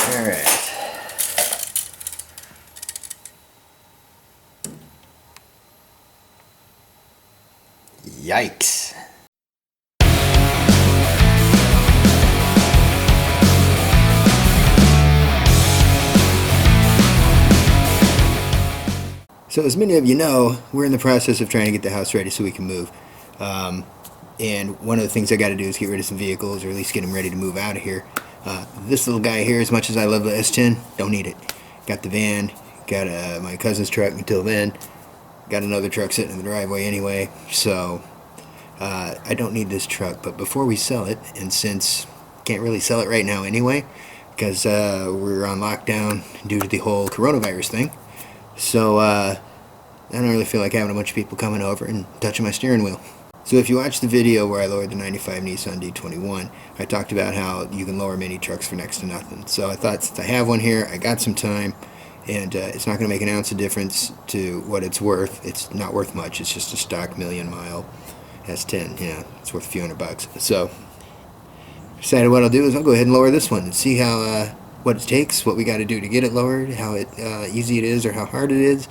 Alright. Yikes. So as many of you know, we're in the process of trying to get the house ready so we can move. And one of the things I got to do is get rid of some vehicles, or at least get them ready to move out of here. This little guy here, as much as I love the S10, don't need it. Got the van, got my cousin's truck until then, got another truck sitting in the driveway anyway, so I don't need this truck. But before we sell it, and since can't really sell it right now anyway, because we're on lockdown due to the whole coronavirus thing, so I don't really feel like having a bunch of people coming over and touching my steering wheel. So if you watch the video where I lowered the 95 Nissan D21, I talked about how you can lower mini trucks for next to nothing. So I thought, since I have one here, I got some time, and it's not going to make an ounce of difference to what it's worth. It's not worth much. It's just a stock million-mile S10. You know, it's worth a few $100. So decided what I'll do is I'll go ahead and lower this one and see how what it takes, what we got to do to get it lowered, how easy it is or how hard it is,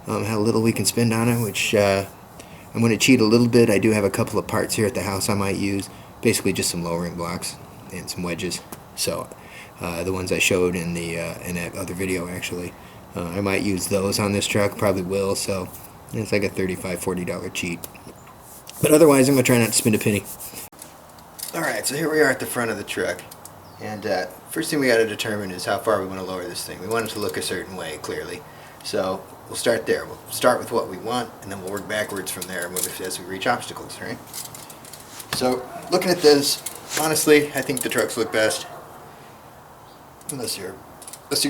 how little we can spend on it, which I'm going to cheat a little bit. I do have a couple of parts here at the house I might use, basically just some lowering blocks and some wedges. So the ones I showed in that other video, actually, I might use those on this truck, probably will, so it's like a $35–40 cheat. But otherwise, I'm going to try not to spend a penny. Alright, so here we are at the front of the truck, and first thing we got to determine is how far we want to lower this thing. We want it to look a certain way, clearly, so we'll start there. We'll start with what we want, and then we'll work backwards from there as we reach obstacles, right? So, looking at this, honestly, I think the trucks look best, unless you're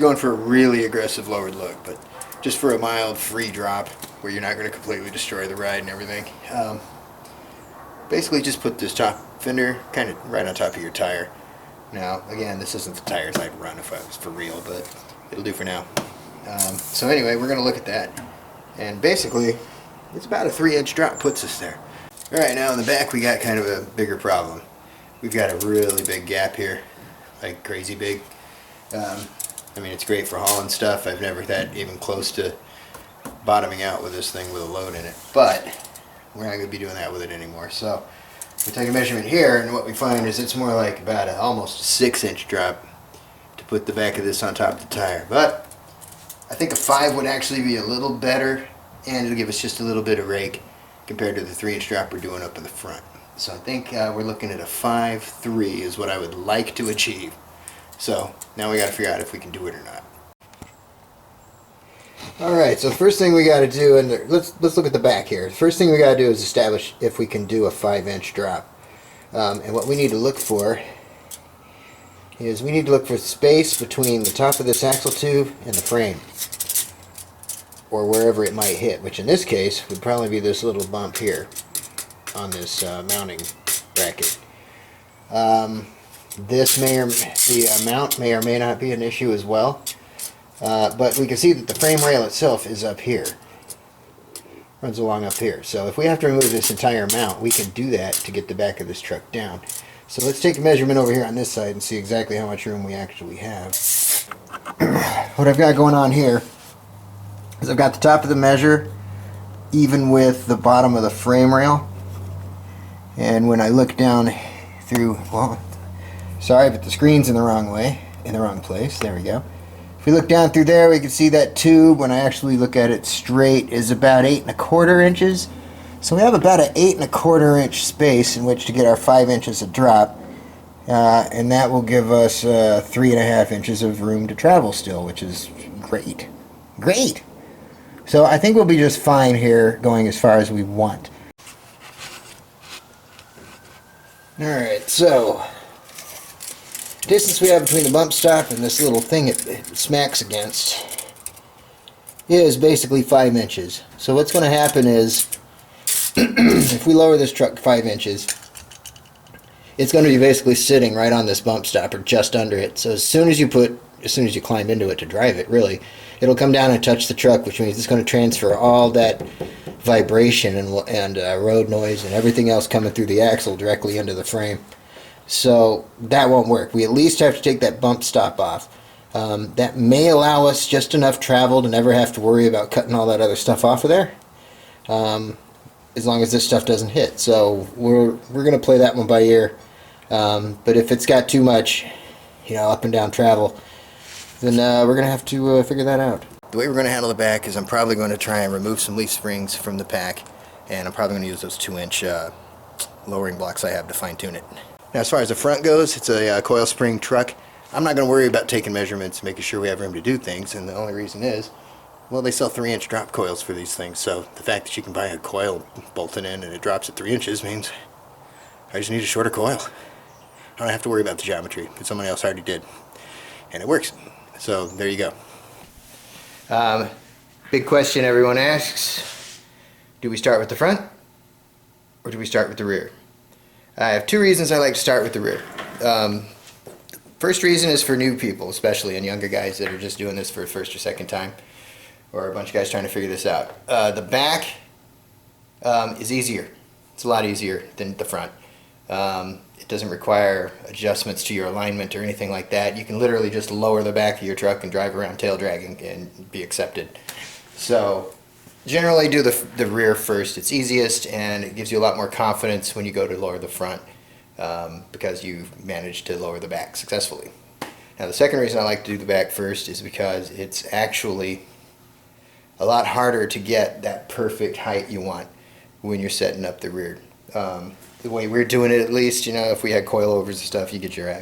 going for a really aggressive lowered look, but just for a mild free drop where you're not going to completely destroy the ride and everything. Basically just put this top fender kind of right on top of your tire. Now, again, this isn't the tires I'd run if I was for real, but it'll do for now. So anyway, we're going to look at that, and basically it's about a 3-inch drop puts us there. Alright, now in the back we got kind of a bigger problem. We've got a really big gap here, like crazy big. I mean, it's great for hauling stuff. I've never had even close to bottoming out with this thing with a load in it, but we're not going to be doing that with it anymore. So we take a measurement here, and what we find is it's more like about almost a 6-inch drop to put the back of this on top of the tire. But I think a 5 would actually be a little better, and it'll give us just a little bit of rake compared to the 3-inch drop we're doing up in the front. So I think we're looking at a 5.3 is what I would like to achieve. So now we got to figure out if we can do it or not. Alright, so the first thing we got to do, and let's look at the back here. The first thing we got to do is establish if we can do a 5-inch drop. And what we need to look for is we need to look for space between the top of this axle tube and the frame, or wherever it might hit, which in this case would probably be this little bump here on this mounting bracket. The mount may or may not be an issue as well, but we can see that the frame rail itself is up here, runs along up here. So if we have to remove this entire mount, we can do that to get the back of this truck down. So let's take a measurement over here on this side and see exactly how much room we actually have. What I've got going on here is I've got the top of the measure even with the bottom of the frame rail, and when I look down through, well, sorry, but the screen's in the wrong way, in the wrong place. There we go. If we look down through there, we can see that tube, when I actually look at it straight, is about 8¼ inches. So we have about an 8¼ inch space in which to get our 5 inches of drop, and that will give us 3½ inches of room to travel still, which is great. Great! So I think we'll be just fine here going as far as we want. Alright, so distance we have between the bump stop and this little thing it smacks against is basically 5 inches. So what's going to happen is if we lower this truck 5 inches, it's going to be basically sitting right on this bump stop or just under it. So as soon as you climb into it to drive it, really, it'll come down and touch the truck, which means it's going to transfer all that vibration and road noise and everything else coming through the axle directly into the frame. So that won't work. We at least have to take that bump stop off. That may allow us just enough travel to never have to worry about cutting all that other stuff off of there, as long as this stuff doesn't hit. So we're going to play that one by ear. But if it's got too much, up and down travel, then we're going to have to figure that out. The way we're going to handle the back is I'm probably going to try and remove some leaf springs from the pack, and I'm probably going to use those 2-inch lowering blocks I have to fine-tune it. Now, as far as the front goes, it's a coil spring truck. I'm not going to worry about taking measurements, making sure we have room to do things, and the only reason is, well, they sell 3-inch drop coils for these things, so the fact that you can buy a coil bolted in and it drops at 3 inches means I just need a shorter coil. I don't have to worry about the geometry, because somebody else already did, and it works. So there you go. Big question everyone asks, do we start with the front or do we start with the rear? I have 2 reasons I like to start with the rear. First reason is for new people, especially, and younger guys that are just doing this for the first or second time, or a bunch of guys trying to figure this out. The back is easier. It's a lot easier than the front. It doesn't require adjustments to your alignment or anything like that. You can literally just lower the back of your truck and drive around tail dragging and be accepted. So generally do the rear first. It's easiest, and it gives you a lot more confidence when you go to lower the front, because you've managed to lower the back successfully. Now, the second reason I like to do the back first is because it's actually a lot harder to get that perfect height you want when you're setting up the rear. The way we're doing it, at least, if we had coilovers and stuff, you get your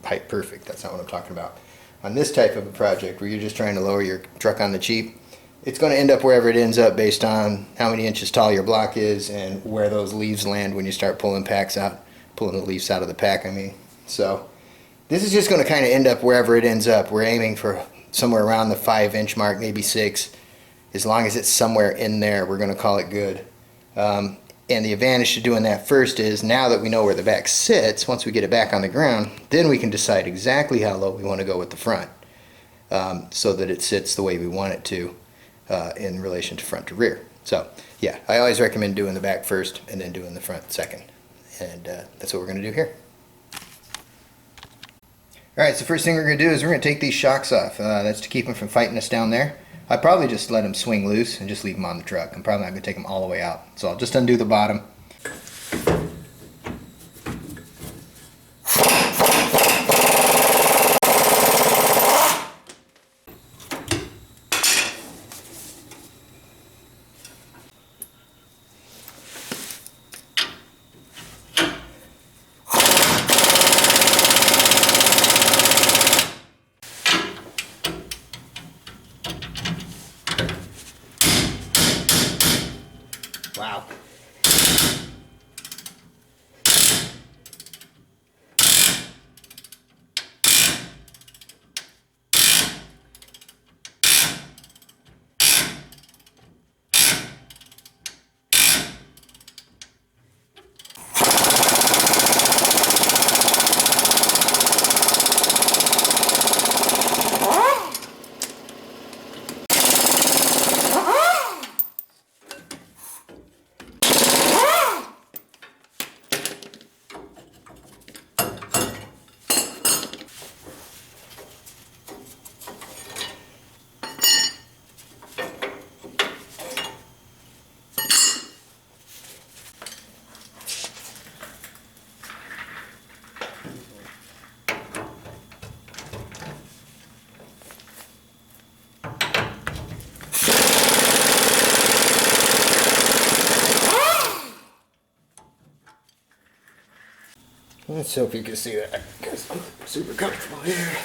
height perfect. That's not what I'm talking about. On this type of a project where you're just trying to lower your truck on the cheap, it's going to end up wherever it ends up based on how many inches tall your block is and where those leaves land when you start pulling the leaves out of the pack, So this is just going to kind of end up wherever it ends up. We're aiming for somewhere around the 5-inch mark, maybe 6. As long as it's somewhere in there, we're going to call it good. And the advantage to doing that first is, now that we know where the back sits, once we get it back on the ground, then we can decide exactly how low we want to go with the front, so that it sits the way we want it to in relation to front to rear. So yeah, I always recommend doing the back first and then doing the front second. And that's what we're going to do here. Alright, so first thing we're going to do is we're going to take these shocks off. That's to keep them from fighting us down there. I'd probably just let them swing loose and just leave them on the truck. I'm probably not going to take them all the way out. So I'll just undo the bottom. Wow. Let's hope you can see that, because I'm super comfortable here.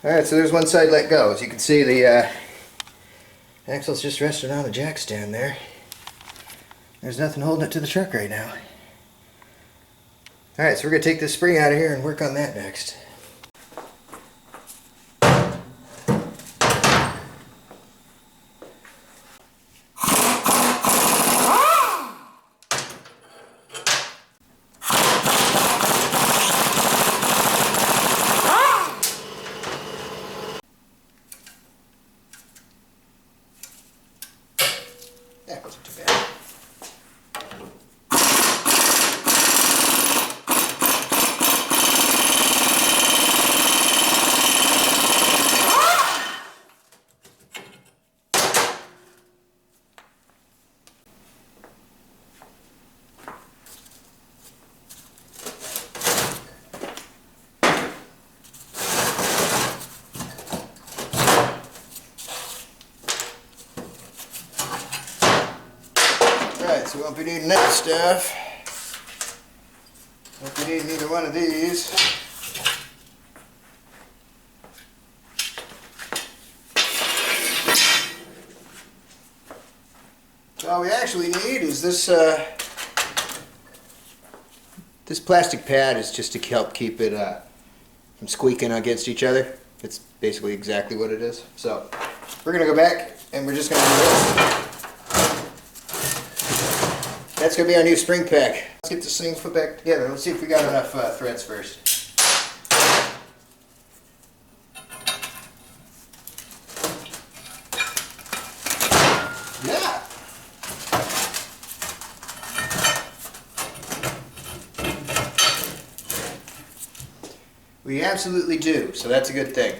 Alright, so there's one side let go. As you can see, the axle's just resting on the jack stand there. There's nothing holding it to the truck right now. Alright, so we're going to take this spring out of here and work on that next. So we won't be needing that stuff. Won't be needing either one of these. So all we actually need is this this plastic pad is just to help keep it from squeaking against each other. It's basically exactly what it is. So we're going to go back and we're just going to do this. That's going to be our new spring pack. Let's get this thing put back together. Let's see if we got enough threads first. Yeah. We absolutely do, so that's a good thing.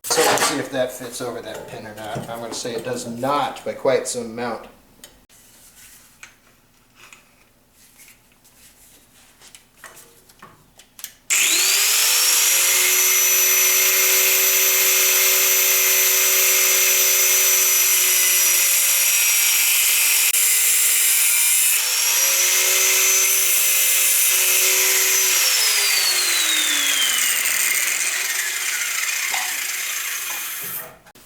So let's see if that fits over that pin or not. I'm going to say it does not by quite some amount.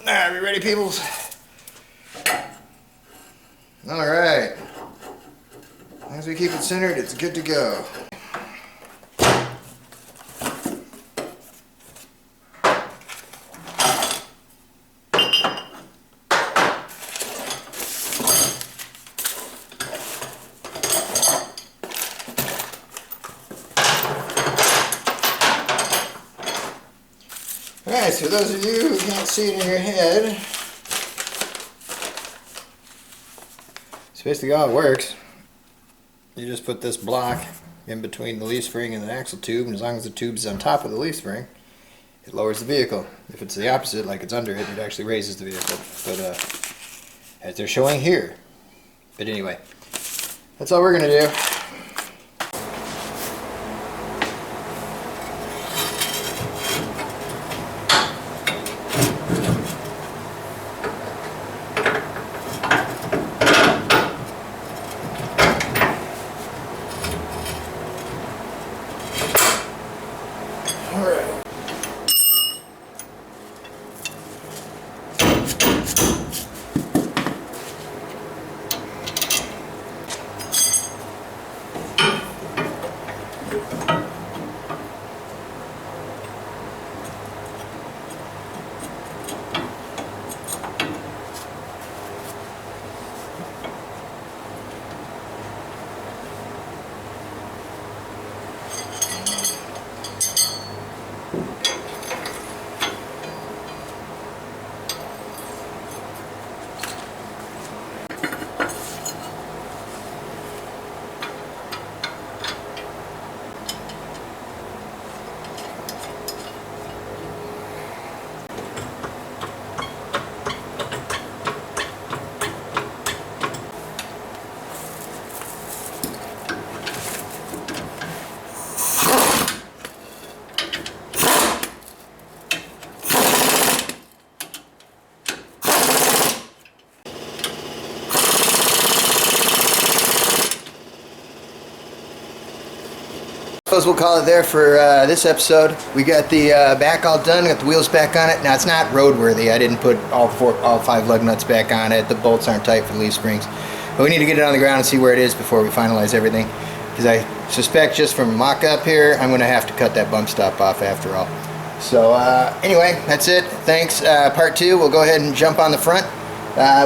Alright, we ready, peoples? Alright. As long as we keep it centered, it's good to go. Alright, so those of you who can't see it in your head, so basically how it works, you just put this block in between the leaf spring and the axle tube, and as long as the tube's on top of the leaf spring, it lowers the vehicle. If it's the opposite, like it's under it, it actually raises the vehicle. But as they're showing here. But anyway, that's all we're going to do. We'll call it there for this episode. We got the back all done, got the wheels back on it. Now it's not roadworthy. I didn't put all 5 lug nuts back on it. The bolts aren't tight for the leaf springs. But we need to get it on the ground and see where it is before we finalize everything. Because I suspect just from mock-up here, I'm going to have to cut that bump stop off after all. So anyway, that's it. Thanks. Part 2, we'll go ahead and jump on the front.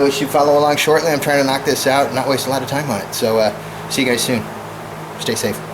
We should follow along shortly. I'm trying to knock this out and not waste a lot of time on it. So see you guys soon. Stay safe.